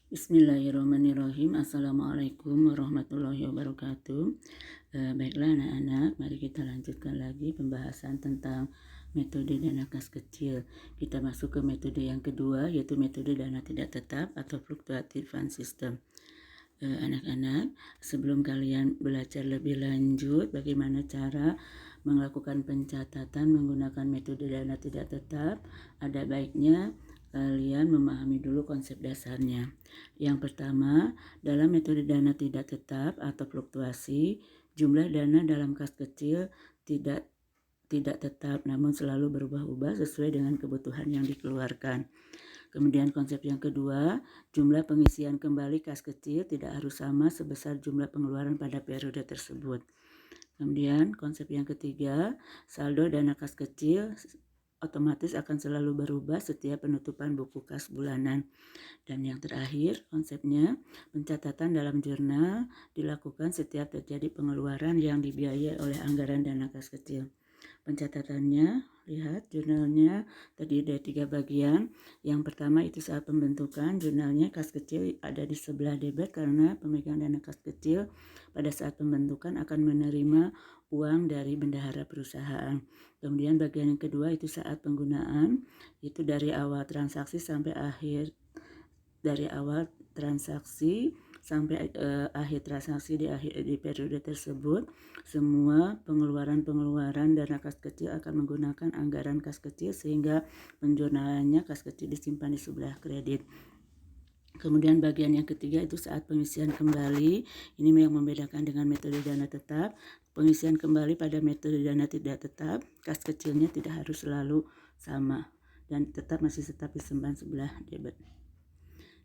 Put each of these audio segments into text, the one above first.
Bismillahirrahmanirrahim. Assalamualaikum warahmatullahi wabarakatuh. Baiklah anak-anak, mari kita lanjutkan lagi pembahasan tentang metode dana kas kecil. Kita masuk ke metode yang kedua, yaitu metode dana tidak tetap atau fluctuative fund system. Anak-anak, sebelum kalian belajar lebih lanjut bagaimana cara melakukan pencatatan menggunakan metode dana tidak tetap, ada baiknya kalian memahami dulu konsep dasarnya. Yang pertama, dalam metode dana tidak tetap atau fluktuasi, jumlah dana dalam kas kecil tidak tetap namun selalu berubah-ubah sesuai dengan kebutuhan yang dikeluarkan. Kemudian konsep yang kedua, jumlah pengisian kembali kas kecil tidak harus sama sebesar jumlah pengeluaran pada periode tersebut. Kemudian konsep yang ketiga, saldo dana kas kecil otomatis akan selalu berubah setiap penutupan buku kas bulanan. Dan yang terakhir, konsepnya pencatatan dalam jurnal dilakukan setiap terjadi pengeluaran yang dibiayai oleh anggaran dana kas kecil. Pencatatannya, lihat jurnalnya terdiri dari 3 bagian. Yang pertama itu saat pembentukan, jurnalnya kas kecil ada di sebelah debit karena pemegang dana kas kecil pada saat pembentukan akan menerima uang dari bendahara perusahaan. Kemudian bagian yang kedua itu saat penggunaan, itu dari awal transaksi sampai akhir akhir transaksi di periode tersebut, semua pengeluaran dana kas kecil akan menggunakan anggaran kas kecil sehingga penjurnalannya kas kecil disimpan di sebelah kredit. Kemudian bagian yang ketiga itu saat pengisian kembali. Ini yang membedakan dengan metode dana tetap. Pengisian kembali pada metode dana tidak tetap, kas kecilnya tidak harus selalu sama dan masih tetap disimpan sebelah debit.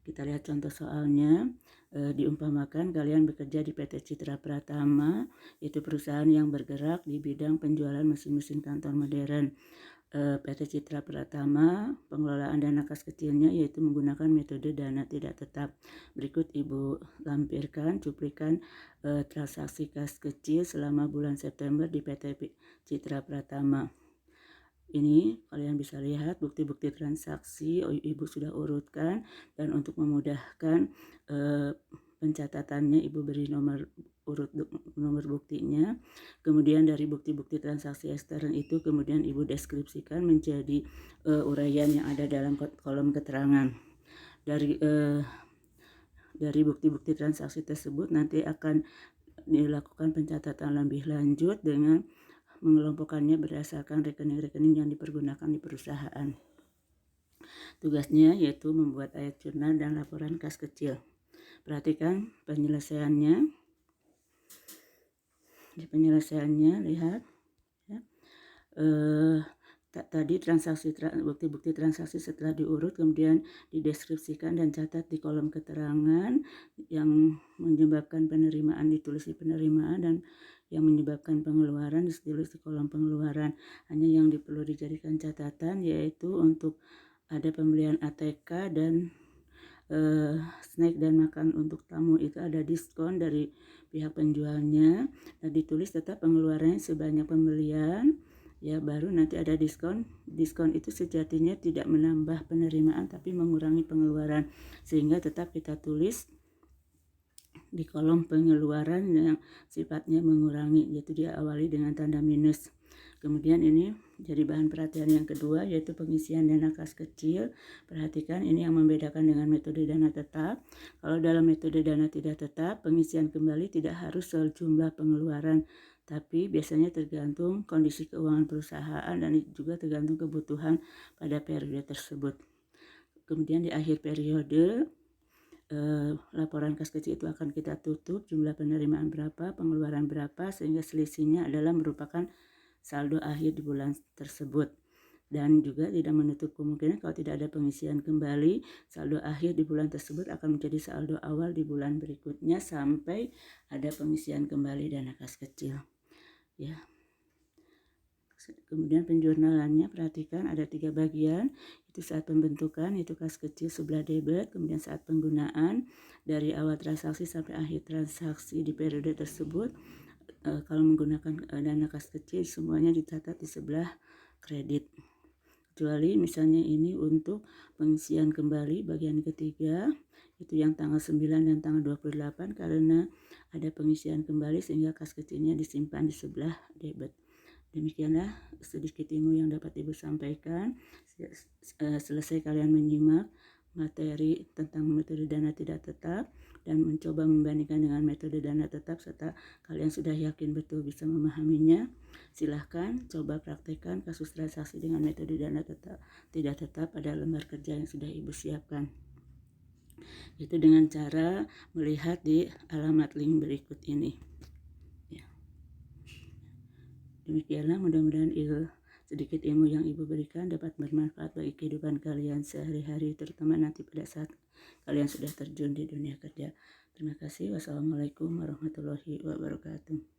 Kita lihat contoh soalnya. Diumpamakan kalian bekerja di PT Citra Pratama, yaitu perusahaan yang bergerak di bidang penjualan mesin-mesin kantor modern. PT Citra Pratama, pengelolaan dana kas kecilnya yaitu menggunakan metode dana tidak tetap. Berikut Ibu lampirkan cuplikan transaksi kas kecil selama bulan September di PT Citra Pratama. Ini kalian bisa lihat bukti-bukti transaksi Ibu sudah urutkan, dan untuk memudahkan pencatatannya Ibu beri nomor buktinya. Kemudian dari bukti-bukti transaksi ekstern itu kemudian Ibu deskripsikan menjadi uraian yang ada dalam kolom keterangan. Dari bukti-bukti transaksi tersebut nanti akan dilakukan pencatatan lebih lanjut dengan mengelompokkannya berdasarkan rekening-rekening yang dipergunakan di perusahaan. Tugasnya yaitu membuat ayat jurnal dan laporan kas kecil. Perhatikan penyelesaiannya. Di penyelesaiannya lihat ya. Tadi bukti-bukti transaksi setelah diurut kemudian dideskripsikan dan catat di kolom keterangan. Yang menyebabkan penerimaan ditulis di penerimaan dan yang menyebabkan pengeluaran ditulis di kolom pengeluaran. Hanya yang perlu dijadikan catatan yaitu untuk ada pembelian ATK dan snack dan makan untuk tamu itu ada diskon dari pihak penjualnya. Dan ditulis tetap pengeluarannya sebanyak pembelian, ya baru nanti ada diskon. Diskon itu sejatinya tidak menambah penerimaan tapi mengurangi pengeluaran, sehingga tetap kita tulis di kolom pengeluaran yang sifatnya mengurangi, yaitu dia awali dengan tanda minus. Kemudian ini jadi bahan perhatian yang kedua yaitu pengisian dana kas kecil. Perhatikan ini yang membedakan dengan metode dana tetap. Kalau dalam metode dana tidak tetap, pengisian kembali tidak harus sejumlah pengeluaran, tapi biasanya tergantung kondisi keuangan perusahaan dan juga tergantung kebutuhan pada periode tersebut. Kemudian di akhir periode laporan kas kecil itu akan kita tutup jumlah penerimaan berapa, pengeluaran berapa, sehingga selisihnya adalah merupakan saldo akhir di bulan tersebut. Dan juga tidak menutup kemungkinan kalau tidak ada pengisian kembali, saldo akhir di bulan tersebut akan menjadi saldo awal di bulan berikutnya sampai ada pengisian kembali dana kas kecil. Ya. Kemudian penjurnalannya, perhatikan ada 3 bagian. Itu saat pembentukan, itu kas kecil sebelah debit. Kemudian saat penggunaan, dari awal transaksi sampai akhir transaksi di periode tersebut. Kalau menggunakan dana kas kecil, semuanya dicatat di sebelah kredit. kecuali misalnya ini untuk pengisian kembali bagian ketiga, itu yang tanggal 9 dan tanggal 28 karena ada pengisian kembali sehingga kas kecilnya disimpan di sebelah debit. Demikianlah sedikit ilmu yang dapat Ibu sampaikan. Selesai kalian menyimak materi tentang metode dana tidak tetap dan mencoba membandingkan dengan metode dana tetap serta kalian sudah yakin betul bisa memahaminya, silahkan coba praktekkan kasus transaksi dengan metode dana tetap tidak tetap pada lembar kerja yang sudah Ibu siapkan. Itu dengan cara melihat di alamat link berikut ini. Ya. Demikianlah, mudah-mudahan sedikit ilmu yang Ibu berikan dapat bermanfaat bagi kehidupan kalian sehari-hari, terutama nanti pada saat kalian sudah terjun di dunia kerja. Terima kasih. Wassalamualaikum warahmatullahi wabarakatuh.